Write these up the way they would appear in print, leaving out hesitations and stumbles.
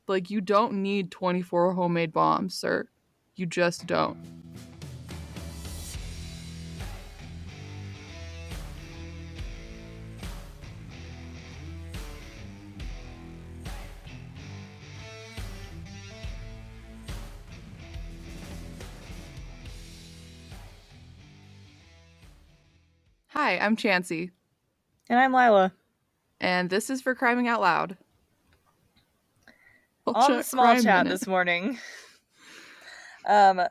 Like, you don't need 24 homemade bombs, sir. You just don't. Hi, I'm Chansey. And I'm Lila. And this is for Criming Out Loud. On the small chat this morning. I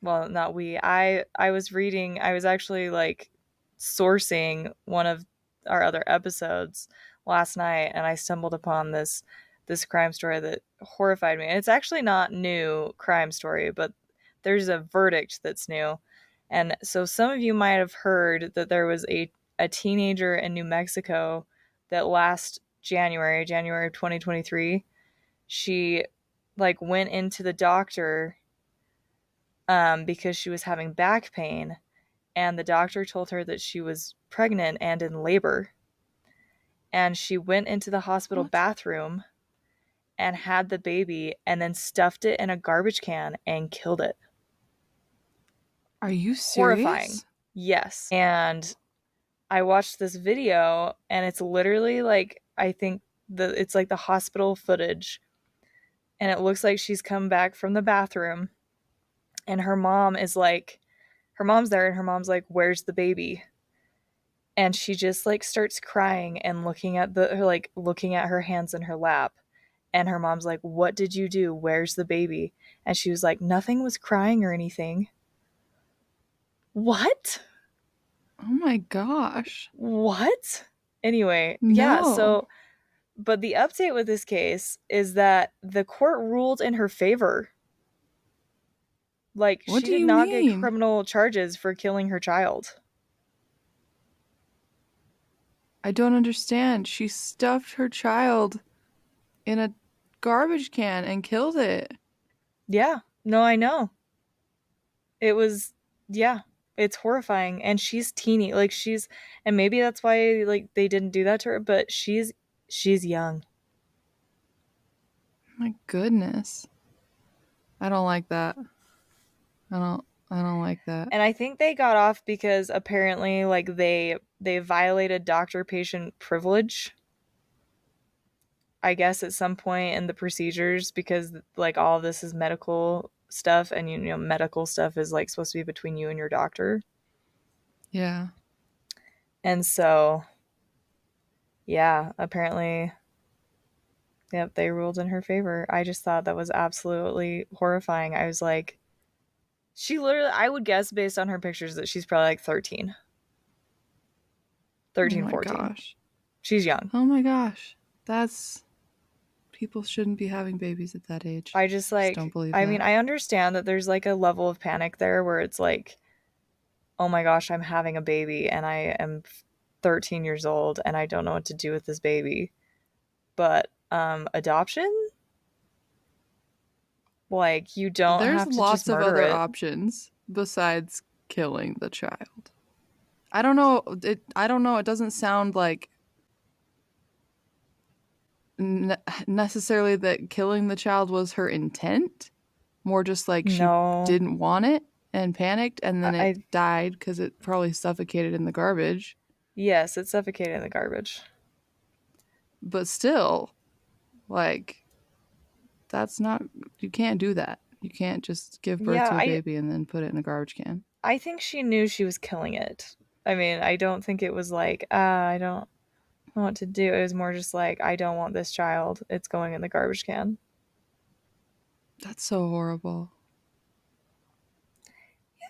was reading, I was actually like sourcing one of our other episodes last night, and I stumbled upon this crime story that horrified me. And it's actually not new crime story, but there's a verdict that's new. And so some of you might have heard that there was a teenager in New Mexico that last January of 2023, she like went into the doctor because she was having back pain, and the doctor told her that she was pregnant and in labor. And she went into the hospital bathroom and had the baby and then stuffed it in a garbage can and killed it. Are you serious? Horrifying. Yes. And I watched this video, and it's literally like, I think it's like the hospital footage, and it looks like she's come back from the bathroom, and her mom's there, and her mom's like, "Where's the baby?" And she just like starts crying and looking at her hands in her lap. And her mom's like, "What did you do? Where's the baby?" And she was like, "Nothing was crying or anything." What? Oh my gosh. What? Anyway, No. yeah, so, but the update with this case is that the court ruled in her favor. Like, what she did not get criminal charges for killing her child. I don't understand. She stuffed her child in a garbage can and killed it. Yeah. No, I know. It was, yeah, it's horrifying. And she's teeny. Like, and maybe that's why, like, they didn't do that to her, but she's young. My goodness. I don't like that. I don't like that. And I think they got off because apparently, like, they violated doctor-patient privilege, I guess, at some point in the procedures, because like all of this is medical stuff, and you know medical stuff is like supposed to be between you and your doctor. Yeah. And so, yeah, apparently, yep, they ruled in her favor. I just thought that was absolutely horrifying. I was like, I would guess based on her pictures that she's probably like 13, 14. Gosh. She's young. Oh my gosh. People shouldn't be having babies at that age. I just don't believe I that. mean, I understand that there's like a level of panic there where it's like, oh my gosh, I'm having a baby and I am 13 years old and I don't know what to do with this baby. But adoption? Like, you don't have to just murder it. There's lots of other options besides killing the child. I don't know. It doesn't sound like necessarily that killing the child was her intent. More just like she didn't want it and panicked, and then it died because it probably suffocated in the garbage. Yes, it suffocated in the garbage. But still, like, that's not... You can't do that. You can't just give birth to a baby and then put it in a garbage can. I think she knew she was killing it. I mean, I don't think it was like, I don't know what to do. It was more just like, I don't want this child. It's going in the garbage can. That's so horrible.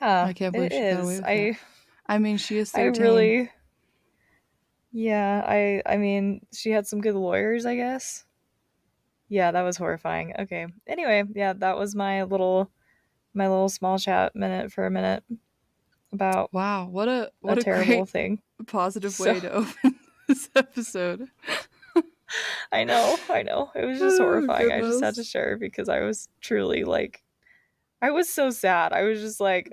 Yeah, I can't believe she got away with that. I mean, she is 13. I really... Yeah, I mean, she had some good lawyers, I guess. Yeah, that was horrifying. Okay. Anyway, yeah, that was my little small chat minute for a minute about... Wow, what a terrible great, thing. Positive way to open this episode. I know. It was just horrifying. Goodness. I just had to share because I was truly like, I was so sad. I was just like,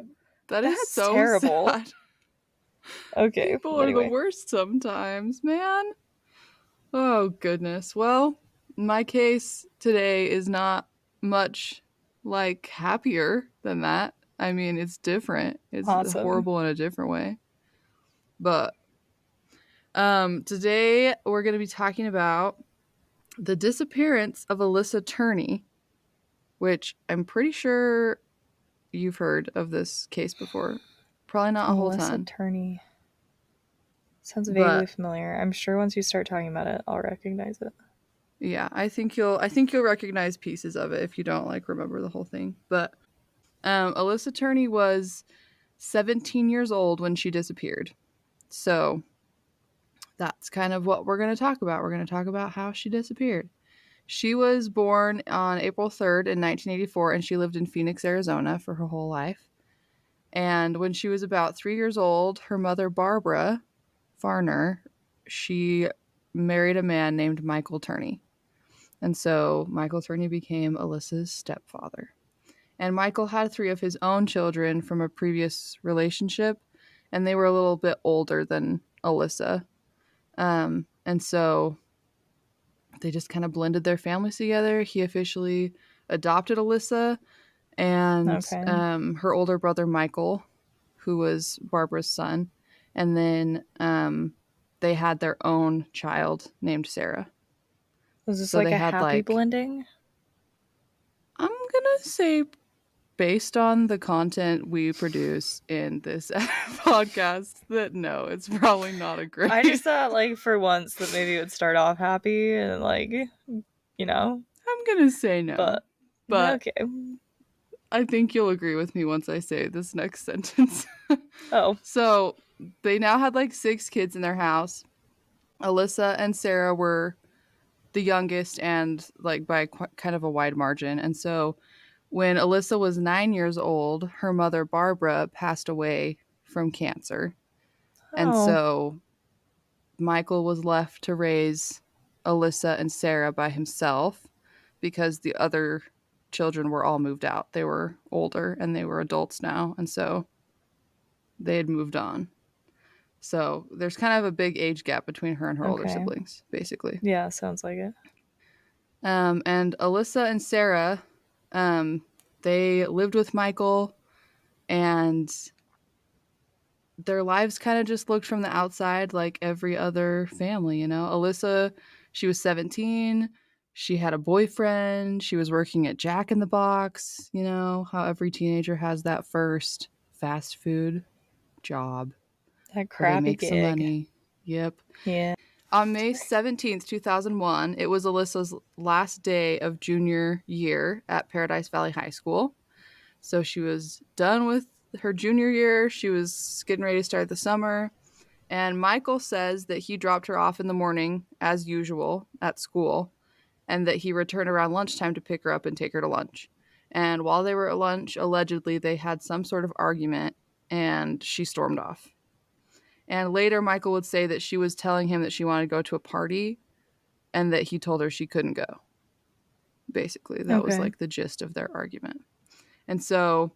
that's so terrible. Sad. Okay. People are the worst sometimes, man. Oh, goodness. Well, my case today is not much like happier than that. I mean, it's different. It's Awesome. horrible in a different way. But today we're going to be talking about the disappearance of Alissa Turney, which I'm pretty sure you've heard of this case before. Probably not a whole Alissa ton. Turney. Sounds vaguely familiar. I'm sure once you start talking about it, I'll recognize it. Yeah, I think you'll recognize pieces of it if you don't like remember the whole thing. But Alissa Turney was 17 years old when she disappeared. So that's kind of what we're going to talk about. We're going to talk about how she disappeared. She was born on April 3rd in 1984, and she lived in Phoenix, Arizona for her whole life. And when she was about 3 years old, her mother, Barbara Farner, she married a man named Michael Turney. And so Michael Turney became Alissa's stepfather. And Michael had 3 of his own children from a previous relationship, and they were a little bit older than Alissa. And so they just kind of blended their families together. He officially adopted Alissa, and her older brother Michael, who was Barbara's son, and then they had their own child named Sarah. Was this so like a happy blending? I'm gonna say, based on the content we produce in this podcast, that no, it's probably not a great. I just thought, like, for once that maybe it would start off happy and, like, you know. I'm gonna say no, but okay. I think you'll agree with me once I say this next sentence. Oh. So they now had like 6 kids in their house. Alissa and Sarah were the youngest, and like by kind of a wide margin. And so when Alissa was 9 years old, her mother, Barbara, passed away from cancer. Oh. And so Michael was left to raise Alissa and Sarah by himself because the other children were all moved out. They were older and they were adults now. And so they had moved on. So there's kind of a big age gap between her and her older siblings, basically. Yeah, sounds like it. And Alissa and Sarah, they lived with Michael, and their lives kind of just looked from the outside like every other family, you know. Alissa, she was 17. She had a boyfriend. She was working at Jack in the Box, you know, how every teenager has that first fast food job. That crappy make gig. Some money. Yep. Yeah. On May 17th, 2001, it was Alissa's last day of junior year at Paradise Valley High School. So she was done with her junior year. She was getting ready to start the summer. And Michael says that he dropped her off in the morning, as usual, at school, and that he returned around lunchtime to pick her up and take her to lunch. And while they were at lunch, allegedly, they had some sort of argument, and she stormed off. And later, Michael would say that she was telling him that she wanted to go to a party and that he told her she couldn't go. Basically, that was like the gist of their argument. And so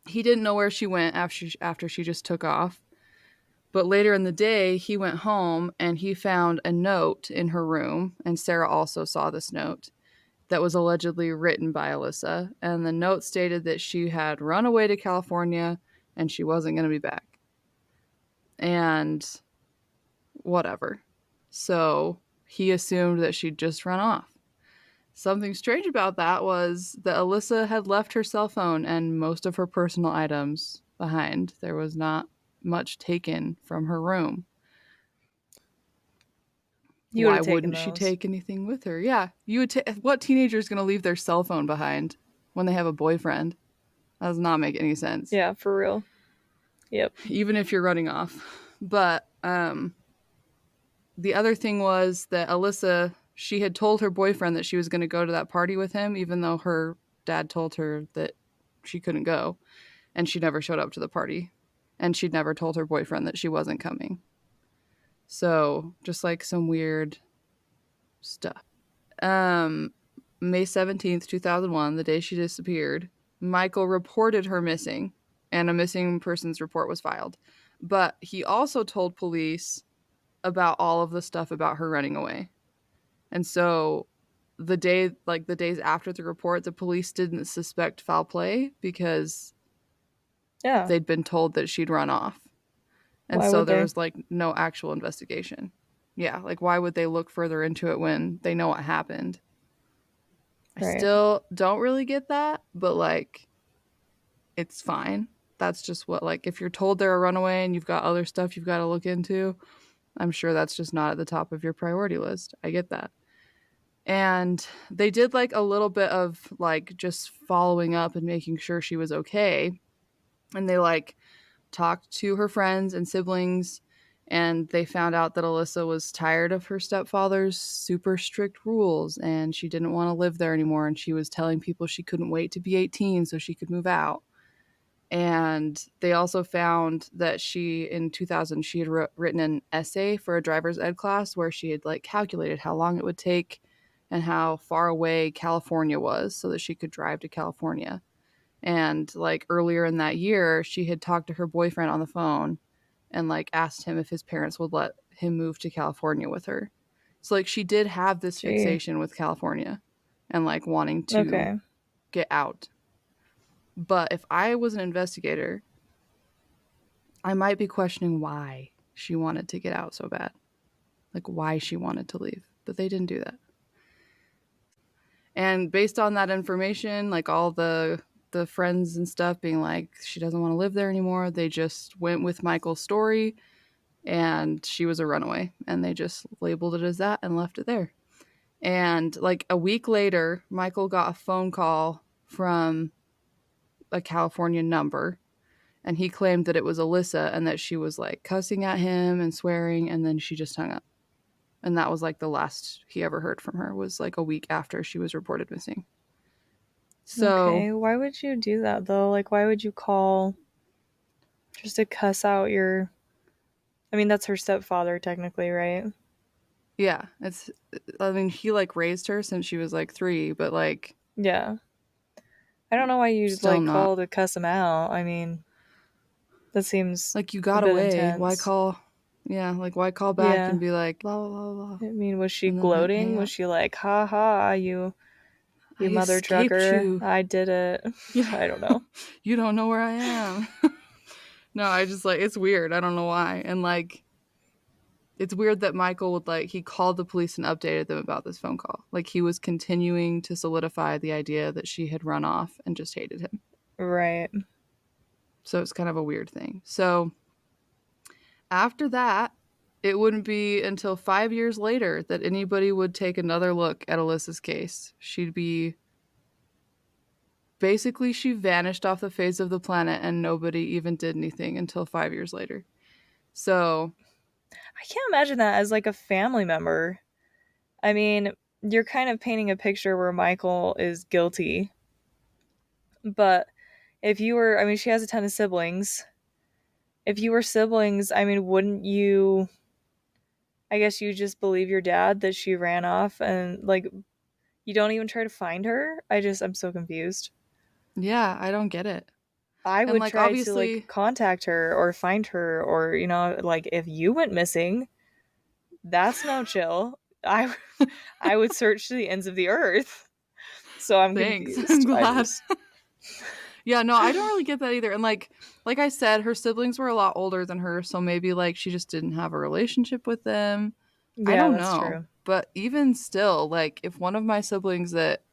he didn't know where she went after she just took off. But later in the day, he went home and he found a note in her room. And Sarah also saw this note that was allegedly written by Alissa. And the note stated that she had run away to California and she wasn't going to be back. And whatever. So he assumed that she'd just run off. Something strange about that was that Alissa had left her cell phone and most of her personal items behind. There was not much taken from her room. Why wouldn't she take anything with her? Yeah, you would. What teenager is going to leave their cell phone behind when they have a boyfriend? That does not make any sense. Yeah, for real. Yep. Even if you're running off. But the other thing was that Alissa, she had told her boyfriend that she was going to go to that party with him, even though her dad told her that she couldn't go. And she never showed up to the party. And she'd never told her boyfriend that she wasn't coming. So just like some weird stuff. May 17th, 2001, the day she disappeared, Michael reported her missing, and a missing persons report was filed. But he also told police about all of the stuff about her running away. And so the days after the report, the police didn't suspect foul play because they'd been told that she'd run off. And why so would there they? was like no actual investigation. Yeah, like why would they look further into it when they know what happened? I Right. still don't really get that, but like it's fine. That's just what, like, if you're told they're a runaway and you've got other stuff you've got to look into, I'm sure that's just not at the top of your priority list. I get that. And they did like a little bit of like just following up and making sure she was okay. And they like talked to her friends and siblings, and they found out that Alissa was tired of her stepfather's super strict rules and she didn't want to live there anymore, and she was telling people she couldn't wait to be 18 so she could move out. And they also found that in 2000 she had written an essay for a driver's ed class where she had like calculated how long it would take and how far away California was so that she could drive to California. And like earlier in that year, she had talked to her boyfriend on the phone and like asked him if his parents would let him move to California with her. So like she did have this fixation with California and like wanting to get out. But if I was an investigator, I might be questioning why she wanted to get out so bad. Like why she wanted to leave. But they didn't do that. And based on that information, like all the friends and stuff being like she doesn't want to live there anymore, they just went with Michael's story and she was a runaway, and they just labeled it as that and left it there. And like a week later, Michael got a phone call from a California number, and he claimed that it was Alissa and that she was like cussing at him and swearing, and then she just hung up. And that was like the last he ever heard from her, was like a week after she was reported missing. So why would you do that though? Like why would you call just to cuss out your, I mean that's her stepfather technically, right? Yeah, I mean he like raised her since she was like 3, but like yeah. I don't know why you'd still like not. call to cuss him out. I mean, that seems Like you a got bit away. Why intense. call? Yeah, like why call back and be like blah blah blah blah, I mean, was she and then hang gloating? Was up? she like, "Ha ha, you I mother escaped trucker, you. I did it." Yeah, I don't know. you don't know where I am. No, I just like it's weird. I don't know why, and like it's weird that Michael would like he called the police and updated them about this phone call. Like he was continuing to solidify the idea that she had run off and just hated him. Right. So it's kind of a weird thing. So after that, it wouldn't be until 5 years later that anybody would take another look at Alissa's case. She vanished off the face of the planet and nobody even did anything until 5 years later. So I can't imagine that as like a family member. I mean, you're kind of painting a picture where Michael is guilty. But if you were, I mean, she has a ton of siblings. If you were siblings, I mean, wouldn't you, I guess you just believe your dad that she ran off and like you don't even try to find her? I'm so confused. yeah, I don't get it. I And would like try to like obviously, contact her or find her, or like if you went missing, that's no chill. I would search to the ends of the earth. So I'm thanks. I'm confused. glad. Yeah, no, I don't really get that either. And like I said, her siblings were a lot older than her, so maybe like she just didn't have a relationship with them. I Yeah, don't that's know. true. But even still, like if one of my siblings that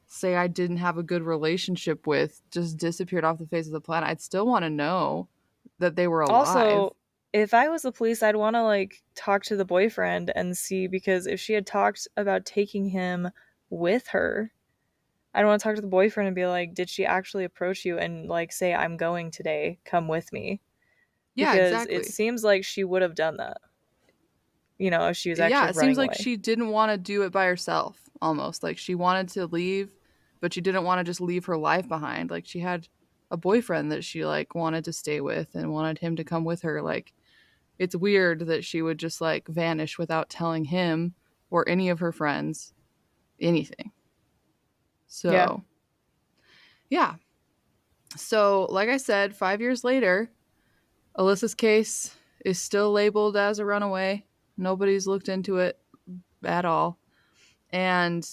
say I didn't have a good relationship with just disappeared off the face of the planet, I'd still want to know that they were alive. Also, if I was the police, I'd want to like talk to the boyfriend and see, because if she had talked about taking him with her, I'd want to talk to the boyfriend and be like, did she actually approach you and like say, I'm going today, come with me? Yeah, Because it exactly. seems like she would have done that, if she was Yeah, actually it seems running like away. she didn't want to do it by herself almost. Like she wanted to leave, but she didn't want to just leave her life behind. Like she had a boyfriend that she like wanted to stay with and wanted him to come with her. Like it's weird that she would just like vanish without telling him or any of her friends anything. Yeah. So, yeah. So, like I said, 5 years later, Alyssa's case is still labeled as a runaway. Nobody's looked into it at all. And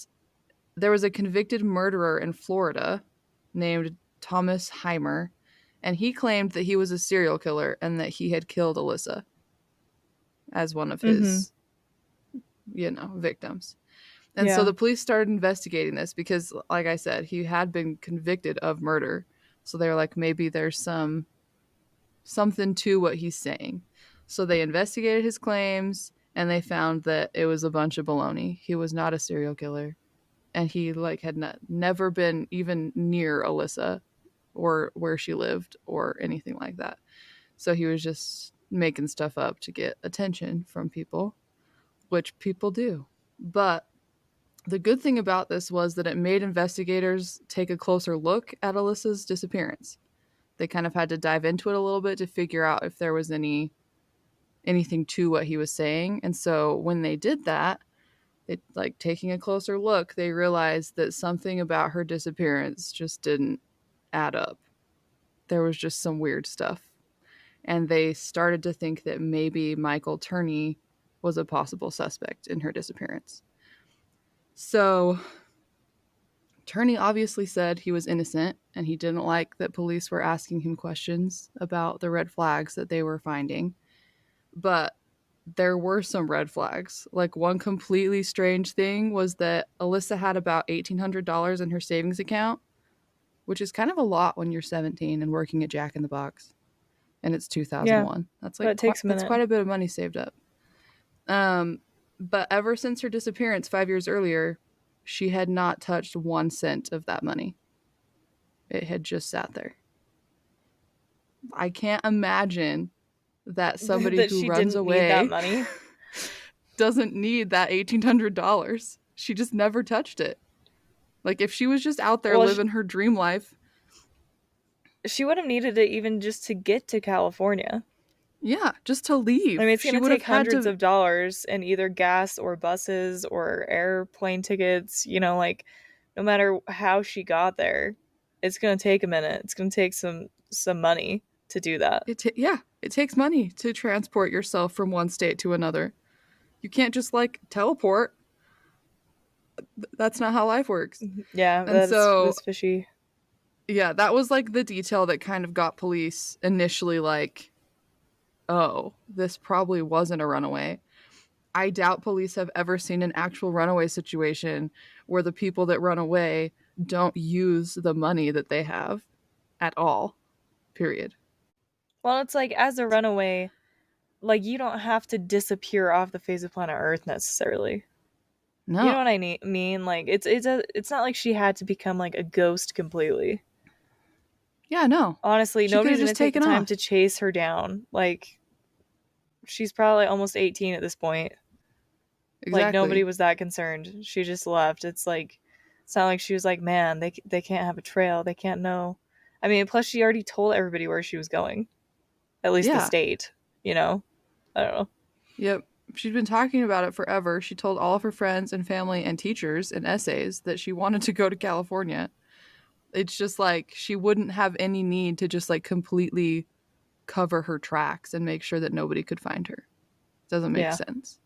there was a convicted murderer in Florida named Thomas Heimer, and he claimed that he was a serial killer and that he had killed Alissa as one of his, victims. And so the police started investigating this because, like I said, he had been convicted of murder. So they were like, maybe there's something to what he's saying. So they investigated his claims and they found that it was a bunch of baloney. He was not a serial killer. And he had never been even near Alissa or where she lived or anything like that. So he was just making stuff up to get attention from people, which people do. But the good thing about this was that it made investigators take a closer look at Alissa's disappearance. They kind of had to dive into it a little bit to figure out if there was anything to what he was saying. And so when they did that, taking a closer look, they realized that something about her disappearance just didn't add up. There was just some weird stuff. And they started to think that maybe Michael Turney was a possible suspect in her disappearance. So Turney obviously said he was innocent, and he didn't like that police were asking him questions about the red flags that they were finding. But there were some red flags. Like, one completely strange thing was that Alissa had about $1,800 in her savings account, which is kind of a lot when you're 17 and working at Jack in the Box. And it's 2001. That's that's quite a bit of money saved up. But ever since her disappearance 5 years earlier, she had not touched 1 cent of that money. It had just sat there. I can't imagine that somebody that who runs away need that money. doesn't need that $1,800. She just never touched it. Like, if she was just out there living her dream life, she would have needed it even just to get to California. Yeah, just to leave. I mean, it's going to take hundreds of dollars in either gas or buses or airplane tickets. No matter how she got there, it's going to take a minute. It's going to take some money to do that. It takes money to transport yourself from one state to another. You can't just teleport. That's not how life works. Yeah, that's fishy. Yeah, that was the detail that kind of got police initially oh, this probably wasn't a runaway. I doubt police have ever seen an actual runaway situation where the people that run away don't use the money that they have at all. Period. Well, it's as a runaway, you don't have to disappear off the face of planet Earth necessarily. No. You know what I mean? It's not like she had to become a ghost completely. Yeah, no. Honestly, nobody's going to take the time to chase her down. She's probably almost 18 at this point. Exactly. Nobody was that concerned. She just left. It's not like she was man, they can't have a trail. They can't know. I mean, plus she already told everybody where she was going. At least the state, I don't know. Yep. She'd been talking about it forever. She told all of her friends and family and teachers in essays that she wanted to go to California. It's just she wouldn't have any need to just completely cover her tracks and make sure that nobody could find her. Doesn't make sense.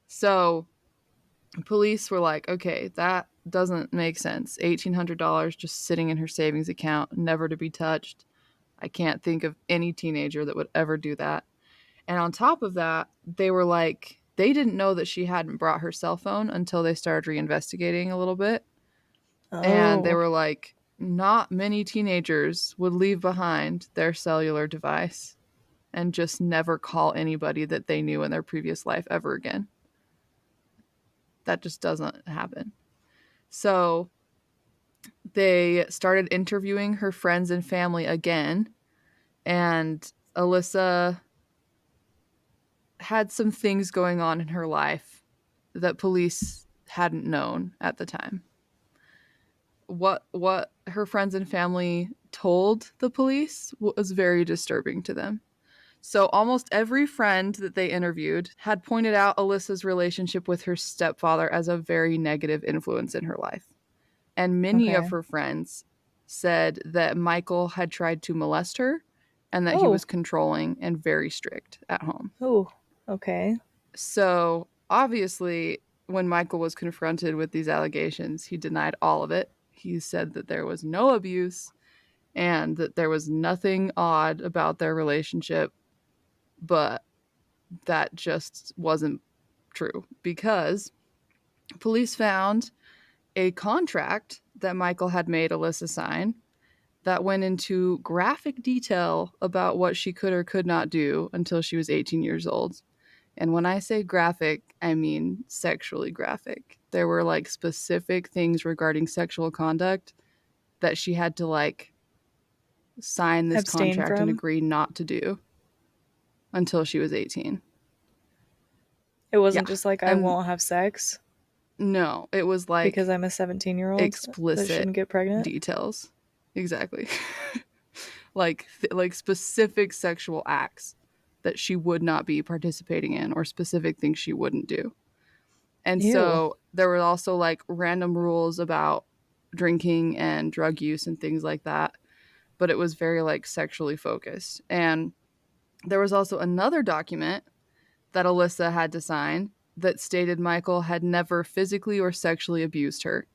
So police were okay, that doesn't make sense. $1,800 just sitting in her savings account, never to be touched. I can't think of any teenager that would ever do that. And on top of that, they were they didn't know that she hadn't brought her cell phone until they started reinvestigating a little bit. Oh. And they were not many teenagers would leave behind their cellular device and just never call anybody that they knew in their previous life ever again. That just doesn't happen. So they started interviewing her friends and family again, and Alissa had some things going on in her life that police hadn't known at the time. What her friends and family told the police was very disturbing to them. So almost every friend that they interviewed had pointed out Alissa's relationship with her stepfather as a very negative influence in her life. And many of her friends said that Michael had tried to molest her and that he was controlling and very strict at home. Oh, okay. So obviously when Michael was confronted with these allegations, he denied all of it. He said that there was no abuse and that there was nothing odd about their relationship, but that just wasn't true because police found a contract that Michael had made Alissa sign that went into graphic detail about what she could or could not do until she was 18 years old. And when I say graphic, I mean sexually graphic. There were like specific things regarding sexual conduct that she had to like sign this Abstain contract and from? agree not to do until she was 18. It wasn't just like, I won't have sex? No, it was like because I'm a 17-year-old explicit that shouldn't get pregnant? Details. Exactly. like specific sexual acts that she would not be participating in or specific things she wouldn't do. And Ew. So there were also like random rules about drinking and drug use and things like that, but it was very like sexually focused. And there was also another document that Alissa had to sign that stated Michael had never physically or sexually abused her,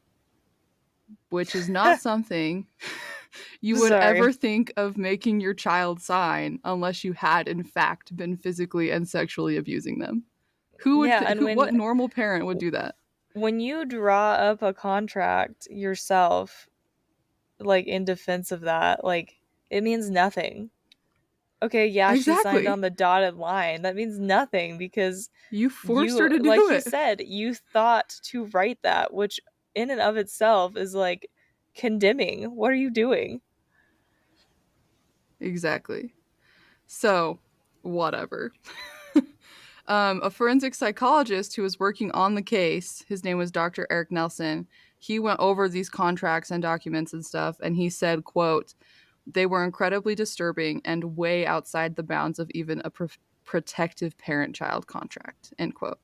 which is not something you would ever think of making your child sign unless you had in fact been physically and sexually abusing them. What normal parent would do that? When you draw up a contract yourself, like in defense of that, like it means nothing. Okay, yeah, exactly. She signed on the dotted line. That means nothing because you forced her to do it. Like you said, you thought to write that, which in and of itself is like condemning. What are you doing? Exactly. So, whatever. A forensic psychologist who was working on the case, his name was Dr. Eric Nelson, he went over these contracts and documents and stuff, and he said, quote, "They were incredibly disturbing and way outside the bounds of even a protective parent-child contract," end quote.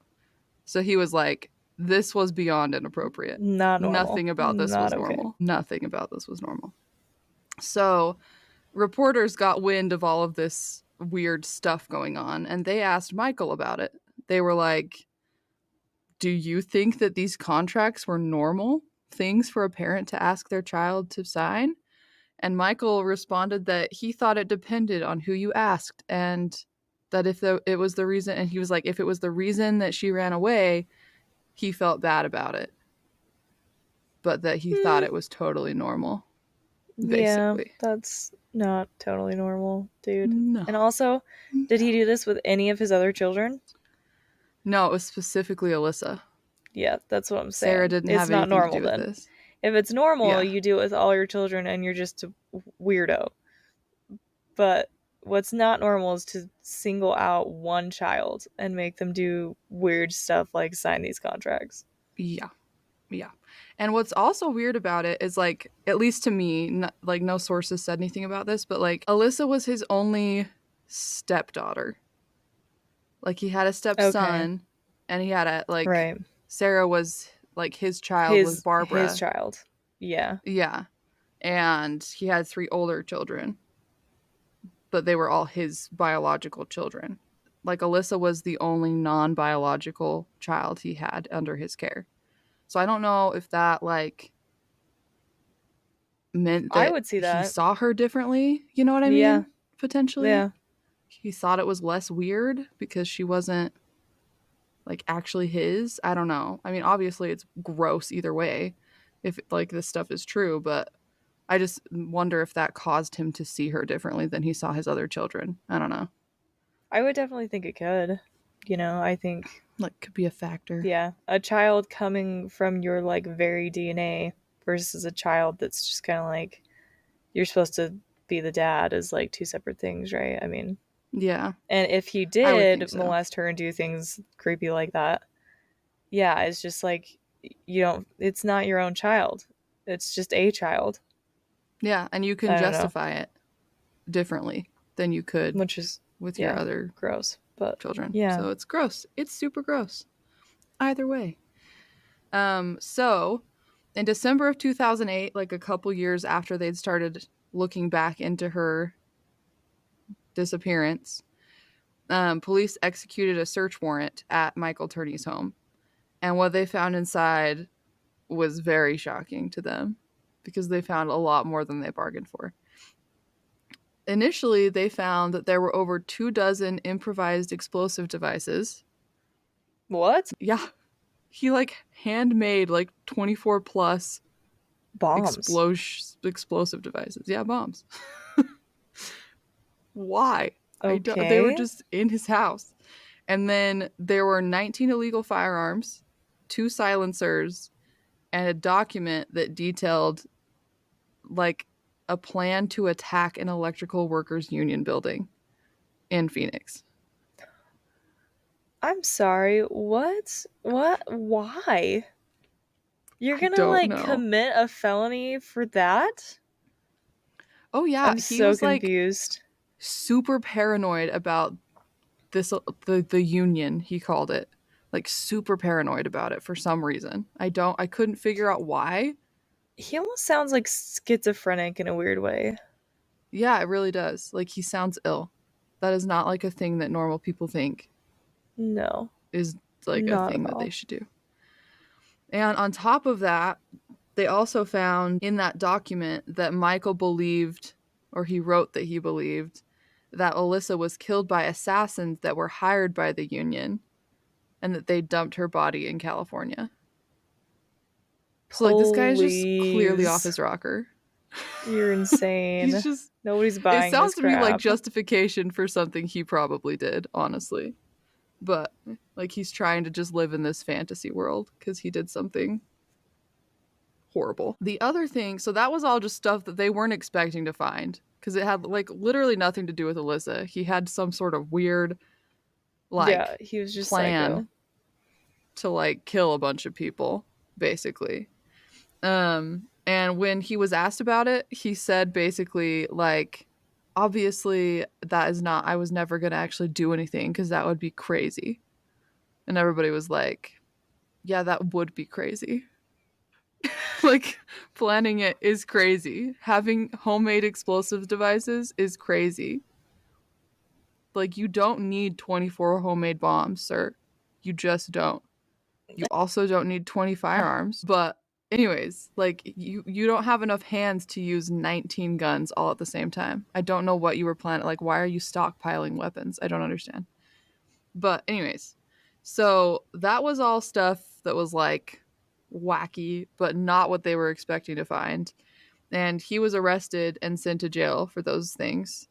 So he was like, this was beyond inappropriate. Not normal. Nothing about this was normal. Nothing about this was normal. So reporters got wind of all of this weird stuff going on, and they asked Michael about it. They were like, do you think that these contracts were normal things for a parent to ask their child to sign? And Michael responded that he thought it depended on who you asked, and that if it was the reason, and he was like, if it was the reason that she ran away, he felt bad about it, but that he thought it was totally normal. Basically. Yeah, that's not totally normal, dude. No. And also, did he do this with any of his other children? No, it was specifically Alissa. Yeah, that's what I'm saying. Sarah didn't have anything to do with this. If it's normal, you do it with all your children and you're just a weirdo. But what's not normal is to single out one child and make them do weird stuff like sign these contracts. Yeah. And what's also weird about it is, like, at least to me, like, no sources said anything about this, but, like, Alissa was his only stepdaughter. Like, he had a stepson, and he had a, Sarah was, like, his child was Barbara. His child. Yeah. Yeah. And he had 3 older children, but they were all his biological children. Like, Alissa was the only non-biological child he had under his care. So I don't know if that, like, meant that I would see that he saw her differently. You know what I mean? Yeah. Potentially. Yeah. He thought it was less weird because she wasn't, like, actually his. I don't know. I mean, obviously it's gross either way if, like, this stuff is true, but I just wonder if that caused him to see her differently than he saw his other children. I don't know. I would definitely think it could. You know, I think... like, could be a factor. Yeah. A child coming from your, like, very DNA versus a child that's just kind of like, you're supposed to be the dad is, like, 2 separate things, right? I mean... Yeah. And if he did molest her and do things creepy like that, yeah, it's just like, it's not your own child. It's just a child. Yeah, and you can justify it differently than you could with your other gross, but children. Yeah. So it's gross. It's super gross. Either way. So in December of 2008, like a couple years after they'd started looking back into her disappearance, police executed a search warrant at Michael Turney's home. And what they found inside was very shocking to them because they found a lot more than they bargained for. Initially, they found that there were over 24 improvised explosive devices. What? Yeah. He handmade 24 plus bombs. Explosive devices. Yeah, bombs. Why? Okay. They were just in his house. And then there were 19 illegal firearms, 2 silencers, and a document that detailed a plan to attack an electrical workers union building in Phoenix. I'm sorry. What? Why? You're gonna commit a felony for that? Oh yeah, I'm so confused. Super paranoid about the union, he called it. Super paranoid about it for some reason. I couldn't figure out why. He almost sounds like schizophrenic in a weird way. Yeah, it really does. He sounds ill. That is not a thing that normal people think. No. Is a thing that they should do. And on top of that, they also found in that document that Michael believed, or he wrote that he believed, that Alissa was killed by assassins that were hired by the union and that they dumped her body in California. So this guy is just clearly off his rocker. You're insane. Nobody's buying this crap. It sounds to me like justification for something he probably did, honestly. But he's trying to just live in this fantasy world because he did something horrible. The other thing, so that was all just stuff that they weren't expecting to find because it had literally nothing to do with Alissa. He had some sort of weird he was just plan to kill a bunch of people, basically. And when he was asked about it, he said basically obviously that is not, I was never going to actually do anything because that would be crazy. And everybody was like, yeah, that would be crazy. Planning it is crazy. Having homemade explosive devices is crazy. You don't need 24 homemade bombs, sir. You just don't. You also don't need 20 firearms. But anyways, you don't have enough hands to use 19 guns all at the same time. I don't know what you were planning. Why are you stockpiling weapons? I don't understand. But anyways, so that was all stuff that was wacky, but not what they were expecting to find. And he was arrested and sent to jail for those things.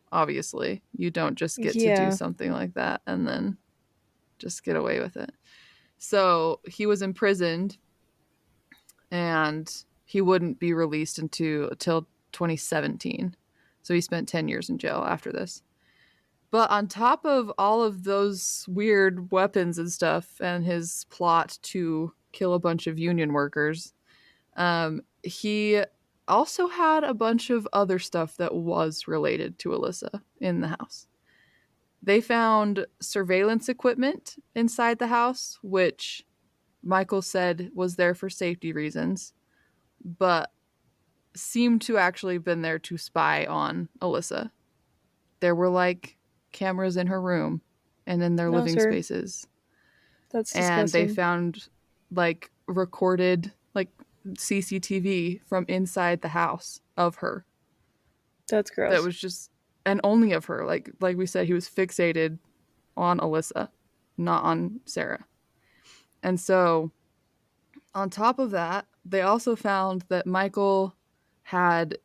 Obviously, you don't just get to do something like that and then just get away with it. So he was imprisoned and he wouldn't be released until 2017. So he spent 10 years in jail after this. But on top of all of those weird weapons and stuff and his plot to kill a bunch of union workers, he also had a bunch of other stuff that was related to Alissa in the house. They found surveillance equipment inside the house, which Michael said was there for safety reasons, but seemed to actually have been there to spy on Alissa. There were cameras in her room and in their living spaces. That's disgusting. And they found recorded CCTV from inside the house of her. That's gross. That was just, and only of her. Like we said, he was fixated on Alissa, not on Sarah. And so on top of that, they also found that Michael had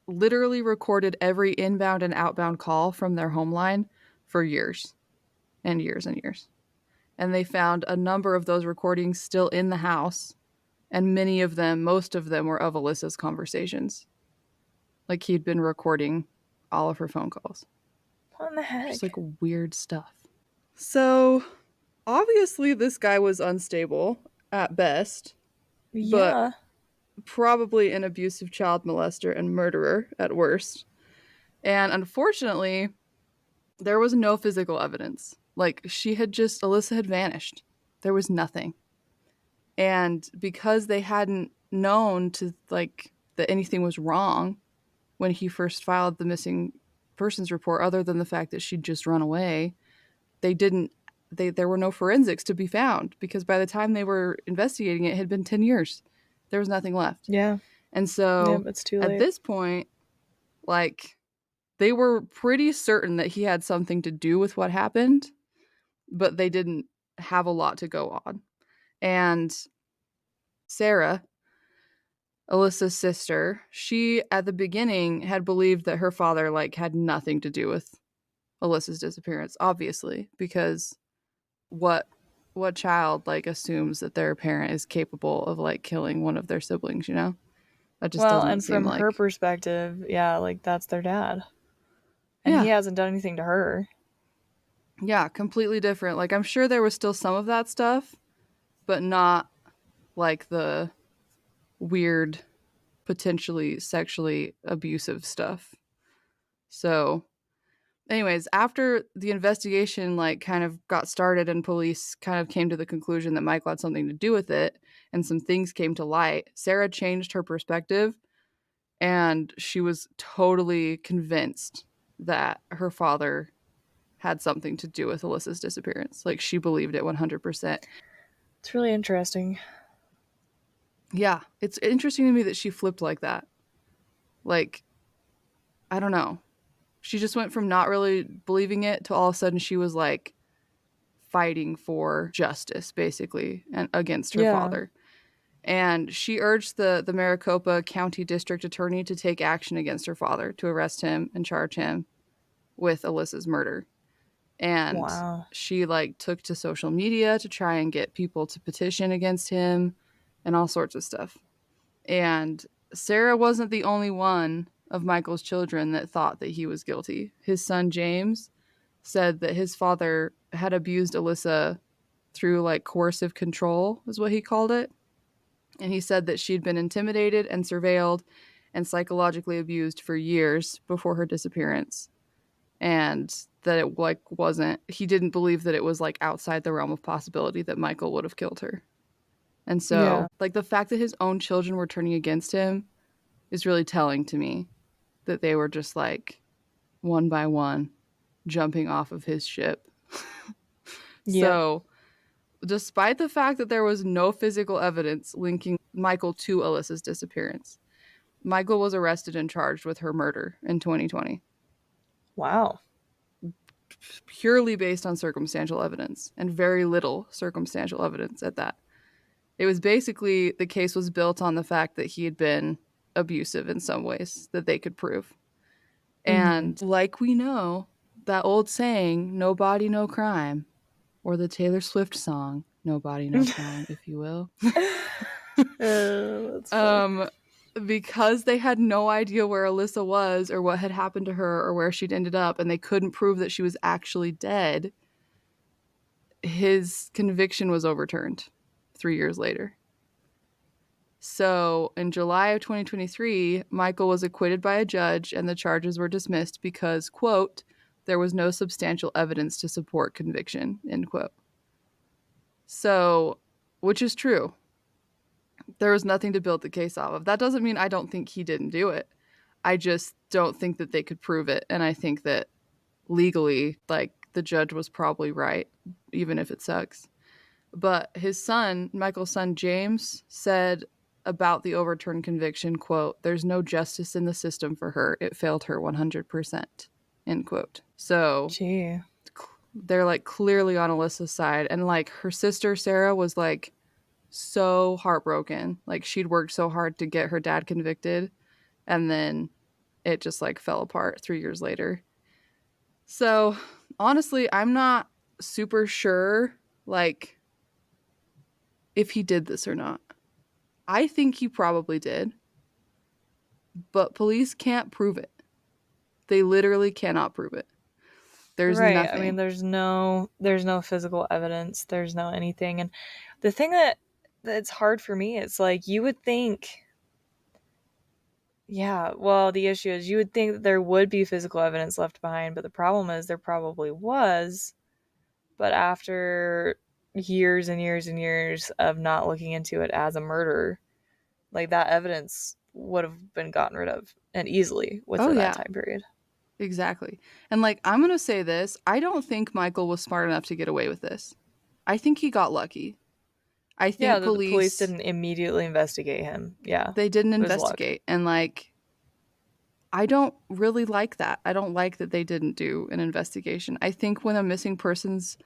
literally recorded every inbound and outbound call from their home line for years and years and years. And they found a number of those recordings still in the house. And most of them were of Alissa's conversations. He'd been recording all of her phone calls. What in the heck? Just weird stuff. So obviously this guy was unstable at best. Yeah. But probably an abusive child molester and murderer at worst. And unfortunately, there was no physical evidence. Alissa had vanished. There was nothing. And because they hadn't known that anything was wrong when he first filed the missing persons report, other than the fact that she'd just run away, they didn't there were no forensics to be found, because by the time they were investigating it had been 10 years. There was nothing left. Yeah. And so it's too at late. this point, like, they were pretty certain that he had something to do with what happened, but they didn't have a lot to go on. And Sarah, Alissa's sister, she at the beginning had believed that her father like had nothing to do with Alissa's disappearance, obviously, because what child like assumes that their parent is capable of like killing one of their siblings, you know? That just doesn't and seem from her like. perspective, yeah, like that's their dad. And Yeah. he hasn't done anything to her. Yeah, completely different. Like, I'm sure there was still some of that stuff, but not like the weird, potentially sexually abusive stuff. So, anyways, after the investigation like kind of got started and police kind of came to the conclusion that Michael had something to do with it and some things came to light, Sarah changed her perspective and she was totally convinced that her father had something to do with Alissa's disappearance. Like, she believed it 100%. It's really interesting. Yeah, it's interesting to me that she flipped like that. Like, I don't know. She just went from not really believing it to all of a sudden she was like fighting for justice, basically, and against her father. And she urged the Maricopa County District Attorney to take action against her father, to arrest him and charge him with Alissa's murder. And she like took to social media to try and get people to petition against him and all sorts of stuff. And Sarah wasn't the only one of Michael's children that thought that he was guilty. His son James said that his father had abused Alissa through like coercive control, is what he called it. And he said that she'd been intimidated and surveilled and psychologically abused for years before her disappearance. And that it like wasn't, he didn't believe that it was like outside the realm of possibility that Michael would have killed her. And so like the fact that his own children were turning against him is really telling to me, that they were just like one by one jumping off of his ship. So despite the fact that there was no physical evidence linking Michael to Alissa's disappearance, Michael was arrested and charged with her murder in 2020. Wow. Purely based on circumstantial evidence, and very little circumstantial evidence at that. It was basically, the case was built on the fact that he had been abusive in some ways that they could prove. And like we know, that old saying, no body, no crime, or the Taylor Swift song, no body, no crime, if you will. That's funny. Because they had no idea where Alissa was or what had happened to her or where she'd ended up, and they couldn't prove that she was actually dead, his conviction was overturned 3 years later. So in July of 2023, Michael was acquitted by a judge and the charges were dismissed because, quote, there was no substantial evidence to support conviction, end quote. So, which is true. There was nothing to build the case off of. That doesn't mean I don't think he didn't do it. I just don't think that they could prove it. And I think that legally, like, the judge was probably right, even if it sucks. But his son, Michael's son, James, said about the overturned conviction, quote, there's no justice in the system for her. It failed her 100%, end quote. So they're like clearly on Alissa's side. And like her sister, Sarah, was like so heartbroken. Like she'd worked so hard to get her dad convicted. And then it just like fell apart 3 years later. So honestly, I'm not super sure like if he did this or not. I think he probably did. But police can't prove it. They literally cannot prove it. There's nothing. I mean, there's no physical evidence. There's no anything. And the thing that's hard for me, it's like you would think, the issue is you would think that there would be physical evidence left behind, but the problem is there probably was. But after years and years and years of not looking into it as a murder, like that evidence would have been gotten rid of and easily within that time period. Exactly. And like, I'm going to say this, I don't think Michael was smart enough to get away with this. I think he got lucky. I Yeah, think the police police, didn't immediately investigate him. Yeah, they didn't it was luck. investigate. And like, I don't really like that. I don't like that they didn't do an investigation. I think when a missing persons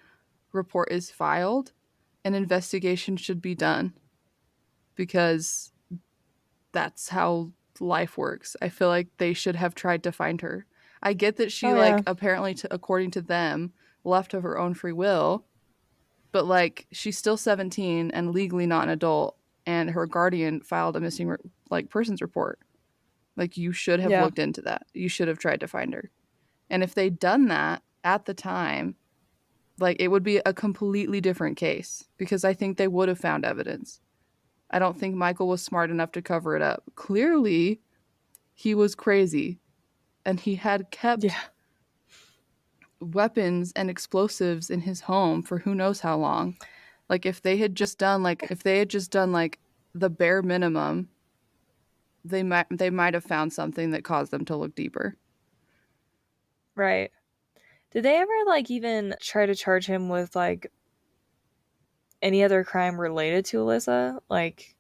report is filed, an investigation should be done because that's how life works. I feel like they should have tried to find her. I get that she Oh yeah, like apparently according to them left of her own free will, but like she's still 17 and legally not an adult and her guardian filed a missing like persons report. Like you should have yeah, looked into that. You should have tried to find her. And if they'd done that at the time, like it would be a completely different case because I think they would have found evidence. I don't think Michael was smart enough to cover it up. Clearly, he was crazy and he had kept yeah. weapons and explosives in his home for who knows how long. Like if they had just done like the bare minimum, they might have found something that caused them to look deeper. Right. Did they ever like even try to charge him with like any other crime related to Alissa? Like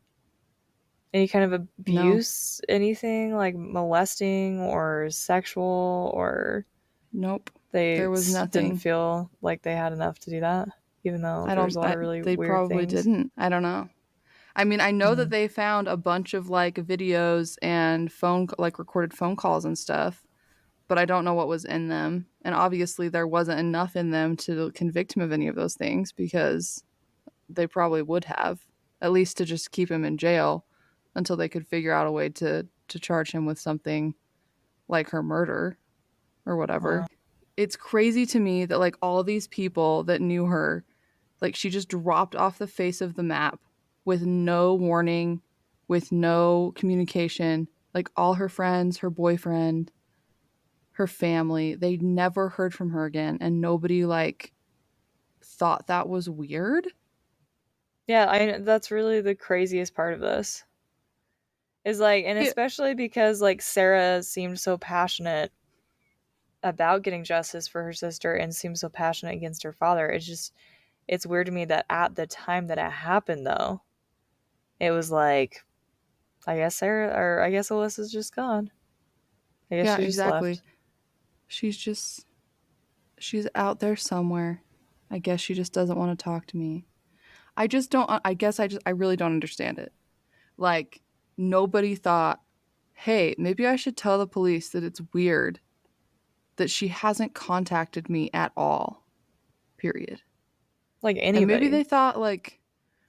any kind of No. abuse, anything like molesting or sexual, or Nope. they There was didn't nothing. feel like they had enough to do that, even though there's a lot of really They weird probably things. didn't. I don't know. I mean, I know that Mm. they found a bunch of like videos and like recorded phone calls and stuff, but I don't know what was in them. And obviously, there wasn't enough in them to convict him of any of those things because they probably would have, at least to just keep him in jail until they could figure out a way to charge him with something like her murder or whatever. Wow. It's crazy to me that like all of these people that knew her, like she just dropped off the face of the map with no warning, with no communication. Like all her friends, her boyfriend, her family, they never heard from her again and nobody like thought that was weird. Yeah, I that's really the craziest part of this. Is like, and It, especially because like Sarah seemed so passionate about getting justice for her sister and seemed so passionate against her father. It's weird to me that at the time that it happened though, it was like, I guess Sarah, or I guess Alyssa's just gone. I guess yeah, she just exactly. left. She's out there somewhere. I guess she just doesn't want to talk to me. I just don't I really don't understand it. Like nobody thought, "Hey, maybe I should tell the police that it's weird that she hasn't contacted me at all." Period. Like And maybe anybody. they thought like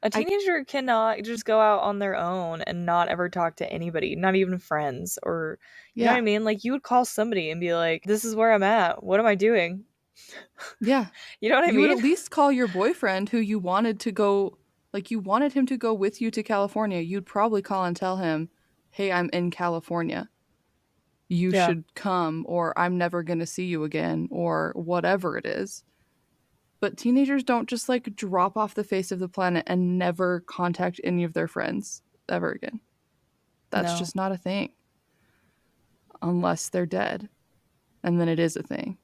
A I teenager cannot just go out on their own and not ever talk to anybody, not even friends, or you know what I yeah. mean? Like you would call somebody and be like, "This is where I'm at. What am I doing?" Yeah. You know what I You would mean? at least call your boyfriend who you wanted to go like you wanted him to go with you to California. You'd probably call and tell him, "Hey, I'm in California. You Yeah. should come or I'm never going to see you again or whatever it is." But teenagers don't just like drop off the face of the planet and never contact any of their friends ever again. That's No. just not a thing unless they're dead. And then it is a thing.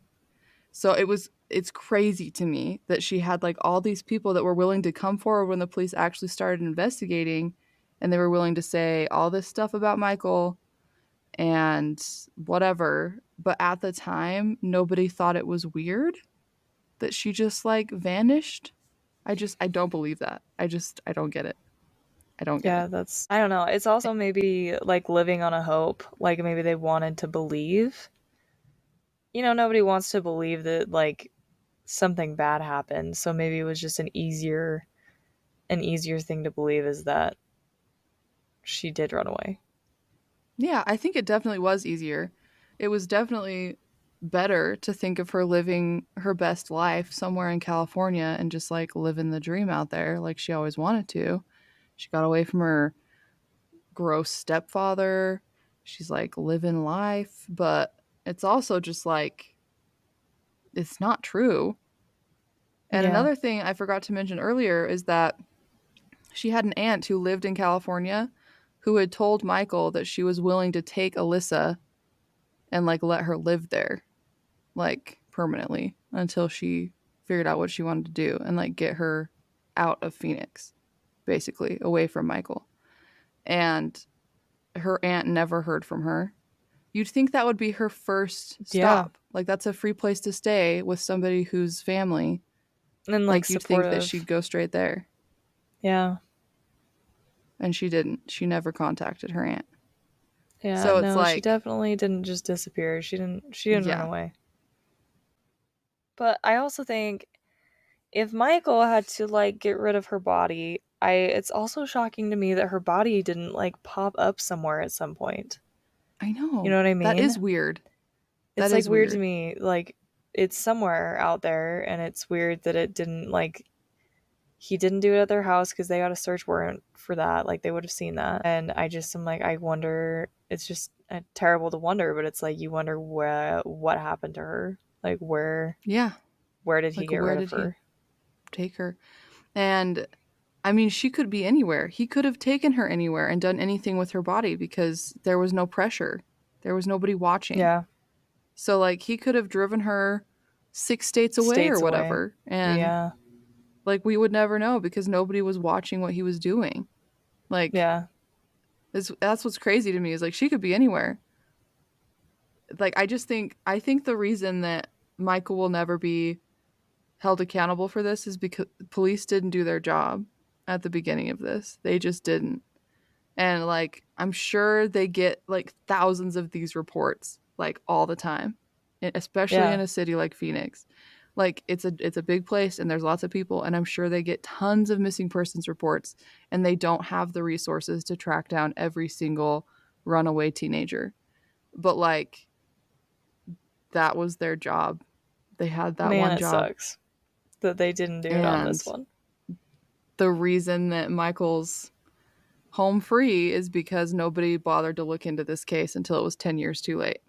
So it's crazy to me that she had like all these people that were willing to come forward when the police actually started investigating and they were willing to say all this stuff about Michael and whatever, but at the time nobody thought it was weird that she just like vanished. I don't believe that. I don't get it. I don't get it. Yeah, that's, I don't know. It's also maybe like living on a hope. Like maybe they wanted to believe. You know, nobody wants to believe that like something bad happened. So maybe it was just an easier thing to believe is that she did run away. Yeah, I think it definitely was easier. It was definitely better to think of her living her best life somewhere in California and just like living the dream out there like she always wanted to. She got away from her gross stepfather. She's like living life, but it's also just like it's not true. And Yeah. another thing I forgot to mention earlier is that she had an aunt who lived in California who had told Michael that she was willing to take Alissa and like let her live there. like permanently until she figured out what she wanted to do and like get her out of Phoenix, basically away from Michael. And her aunt never heard from her. You'd think that would be her first stop. Yeah. Like that's a free place to stay with somebody whose family. And like you'd think that she'd go straight there. Yeah. And she didn't. She never contacted her aunt. Yeah, so it's like she definitely didn't just disappear. She didn't run away. But I also think if Michael had to like get rid of her body, it's also shocking to me that her body didn't like pop up somewhere at some point. I know. You know what I mean? That is weird. It's like weird to me. Like it's somewhere out there, and it's weird that it didn't like he didn't do it at their house because they got a search warrant for that. Like they would have seen that. And I just am like, I wonder, it's just terrible to wonder, but it's like you wonder what happened to her. Like where did he get rid of her? Take her. And I mean, she could be anywhere. He could have taken her anywhere and done anything with her body because there was no pressure. There was nobody watching. Yeah. So like he could have driven her 6 states away or whatever. And like we would never know because nobody was watching what he was doing. Like that's what's crazy to me is like she could be anywhere. Like I think the reason that Michael will never be held accountable for this is because police didn't do their job at the beginning of this. They just didn't. And like I'm sure they get like thousands of these reports like all the time, especially in a city like Phoenix. Like it's a big place and there's lots of people, and I'm sure they get tons of missing persons reports, and they don't have the resources to track down every single runaway teenager. But like that was their job. They had that one job. Sucks that they didn't do it on this one. The reason that Michael's home free is because nobody bothered to look into this case until it was 10 years too late.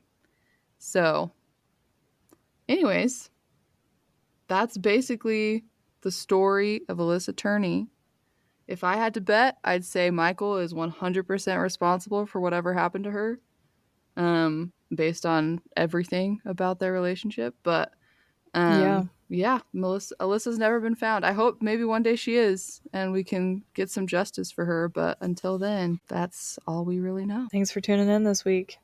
So, anyways, that's basically the story of Alissa Turney. If I had to bet, I'd say Michael is 100% responsible for whatever happened to her, based on everything about their relationship. But Alyssa's never been found. I hope maybe one day she is and we can get some justice for her. But until then, that's all we really know. Thanks for tuning in this week.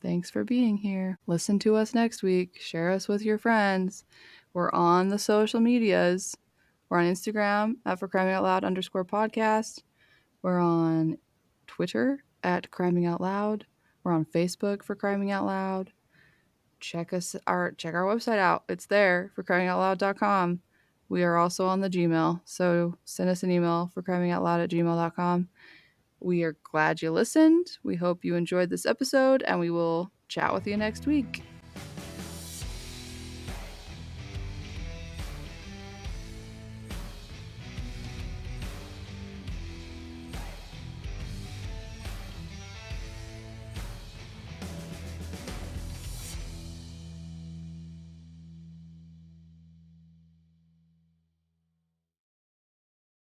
Thanks for being here. Listen to us next week. Share us with your friends. We're on the social medias. We're on Instagram at @ForCrimingOutLoud_podcast. We're on Twitter at Criming Out Loud. We're on Facebook for Criming Out Loud. Check our website out. It's there, forcrimingoutloud.com. We are also on the Gmail, so send us an email forcrimingoutloud@gmail.com. We are glad you listened. We hope you enjoyed this episode, and we will chat with you next week.